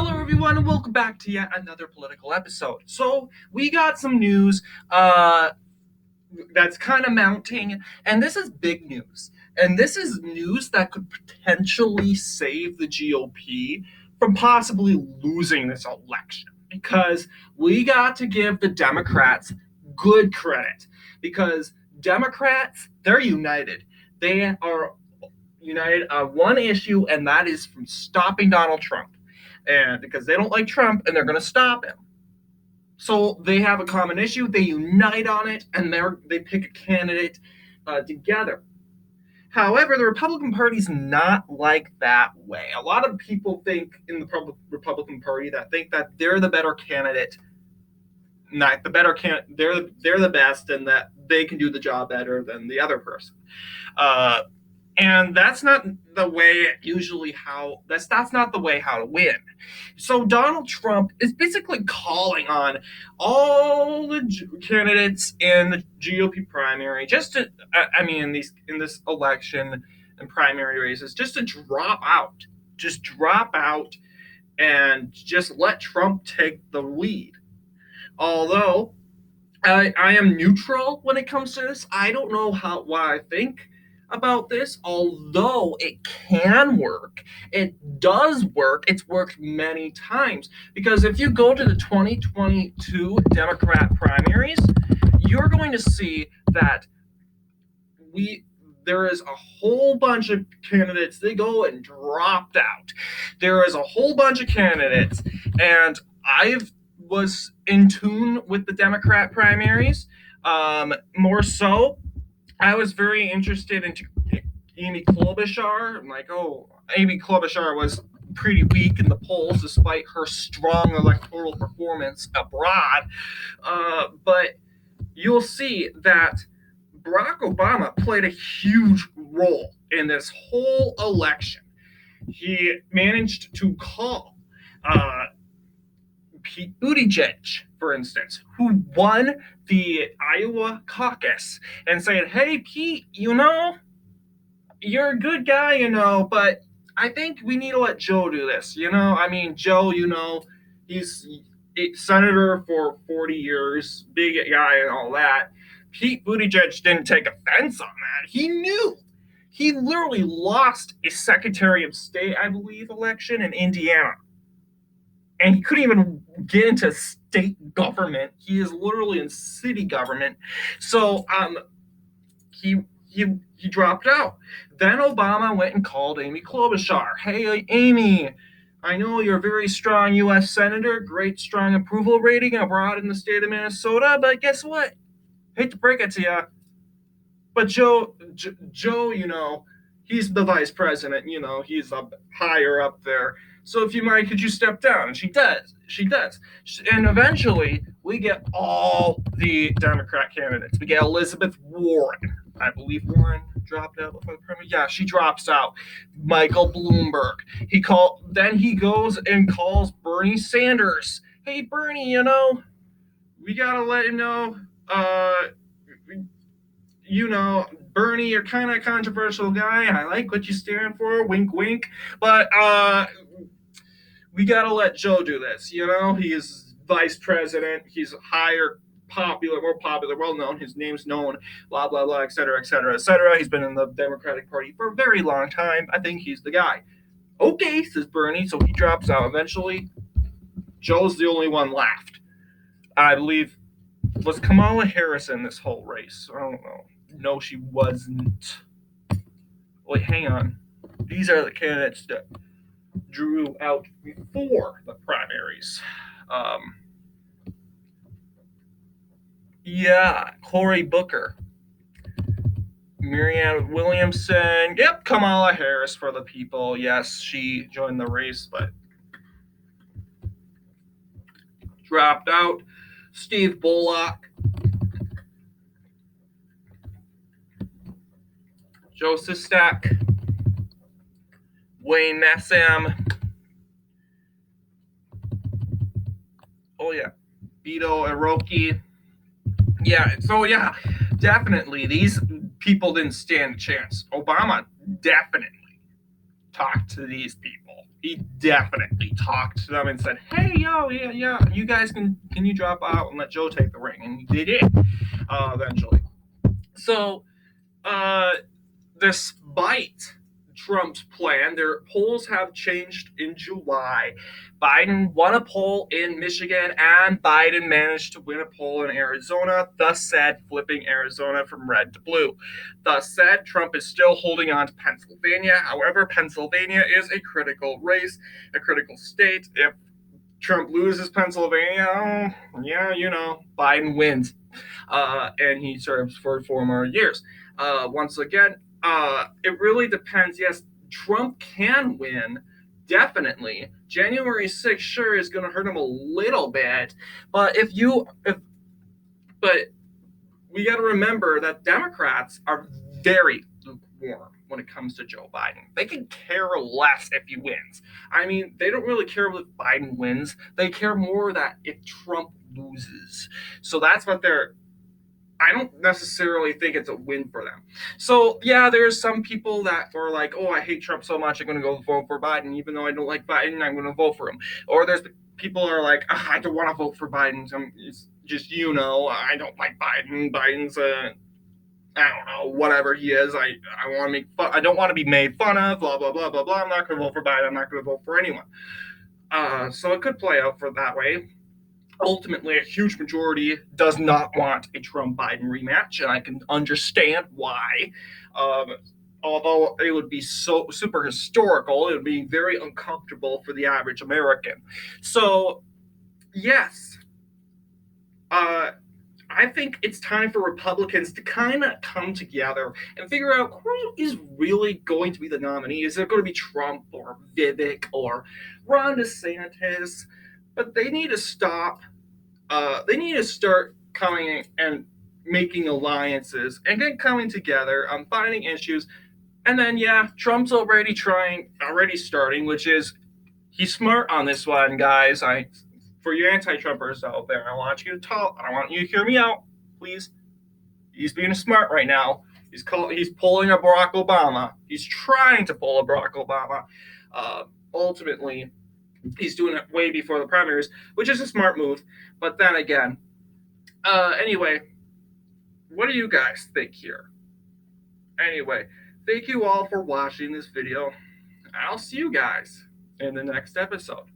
Hello, everyone, and welcome back to yet another political episode. So, we got some news that's kind of mounting, and this is big news. And this is news that could potentially save the GOP from possibly losing this election because we got to give the Democrats good credit because Democrats, they're united. They are united on one issue, and that is from stopping Donald Trump. And because they don't like Trump and they're going to stop him. So they have a common issue, they unite on it, and they pick a candidate together. However, the Republican Party's not like that way. A lot of people think in the Republican Party that think that they're the better candidate, not the better candidate. They're the best, and that they can do the job better than the other person. And that's not the way that's not the way how to win. So Donald Trump is basically calling on all the candidates in the GOP primary in this election and primary races just to drop out and just let Trump take the lead. Although I am neutral when it comes to this. I don't know what I think about this, although it can work. It does work. It's worked many times. Because if you go to the 2022 Democrat primaries, you're going to see that there is a whole bunch of candidates. They go and dropped out. There is a whole bunch of candidates, and I was in tune with the Democrat primaries. More so, I was very interested in Amy Klobuchar. I'm like, Amy Klobuchar was pretty weak in the polls despite her strong electoral performance abroad. But you'll see that Barack Obama played a huge role in this whole election. He managed to call Pete Buttigieg, for instance, who won the Iowa caucus, and saying, "Hey, Pete, you're a good guy, but I think we need to let Joe do this. Joe, he's a senator for 40 years, big guy and all that." Pete Buttigieg didn't take offense on that. He knew. He literally lost a Secretary of State, I believe, election in Indiana. And he couldn't even get into state government. He is literally in city government. So he dropped out. Then Obama went and called Amy Klobuchar. "Hey, Amy, I know you're a very strong U.S. senator, great strong approval rating abroad in the state of Minnesota, but guess what? Hate to break it to you, but Joe, he's the vice president. He's up higher up there. So if you mind, could you step down?" And she does. And eventually, we get all the Democrat candidates. We get Elizabeth Warren. I believe Warren dropped out. Yeah, she drops out. Michael Bloomberg. Then he goes and calls Bernie Sanders. "Hey, Bernie, we gotta let him know. Bernie, you're kind of a controversial guy. I like what you stand for. Wink, wink. But we gotta let Joe do this. He is vice president. He's higher, more popular, well known. His name's known. Blah blah blah, etc., etc., etc. He's been in the Democratic Party for a very long time. I think he's the guy." "Okay," says Bernie. So he drops out. Eventually, Joe's the only one left. I believe was Kamala Harris in this whole race. I don't know. No, she wasn't. Wait, hang on. These are the candidates that drew out before the primaries. Cory Booker, Marianne Williamson. Yep, Kamala Harris for the people. Yes, she joined the race, but dropped out. Steve Bullock, Joe Sestak, Wayne Nassam. Beto O'Rourke. Definitely these people didn't stand a chance. Obama definitely talked to these people. He definitely talked to them and said, "Hey, yo, yeah, you guys can you drop out and let Joe take the ring?" And they did eventually. So, uh, despite Trump's plan, their polls have changed in July. Biden won a poll in Michigan, and Biden managed to win a poll in Arizona, thus said, flipping Arizona from red to blue. Thus said, Trump is still holding on to Pennsylvania. However, Pennsylvania is a critical race, a critical state. If Trump loses Pennsylvania, yeah, Biden wins. And he serves for 4 more years. Once again, it really depends. Yes, Trump can win, definitely. January 6th sure is going to hurt him a little bit, but but we got to remember that Democrats are very lukewarm when it comes to Joe Biden. They can care less if he wins. I mean, they don't really care if Biden wins. They care more that if Trump loses. So that's what they're I don't necessarily think it's a win for them. So yeah, there's some people that are like, "Oh, I hate Trump so much, I'm going to go vote for Biden, even though I don't like Biden, I'm going to vote for him." Or there's people are like, "I don't want to vote for Biden. It's just I don't like Biden. Biden's I don't know, whatever he is. I want to make fun. I don't want to be made fun of. Blah blah blah blah blah. I'm not going to vote for Biden. I'm not going to vote for anyone." So it could play out for that way. Ultimately, a huge majority does not want a Trump Biden rematch, and I can understand why. Um, Although it would be so super historical, it would be very uncomfortable for the average American. So, yes, uh, I think it's time for Republicans to kind of come together and figure out who is really going to be the nominee. Is it going to be Trump or Vivek or Ron DeSantis? But they need to stop they need to start coming and making alliances and then coming together on finding issues. And then, yeah, Trump's already starting, which is he's smart on this one, guys. For you anti-Trumpers out there, I want you to talk. I want you to hear me out, please. He's being smart right now. He's pulling a Barack Obama. He's trying to pull a Barack Obama. Ultimately, he's doing it way before the primaries, which is a smart move. But then again, anyway, what do you guys think here? Anyway, thank you all for watching this video. I'll see you guys in the next episode.